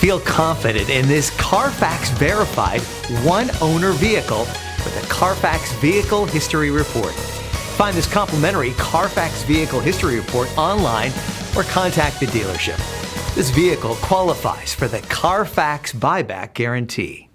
Feel confident in this Carfax verified one-owner vehicle with a Carfax Vehicle History Report. Find this complimentary Carfax Vehicle History Report online or contact the dealership. This vehicle qualifies for the Carfax Buyback Guarantee.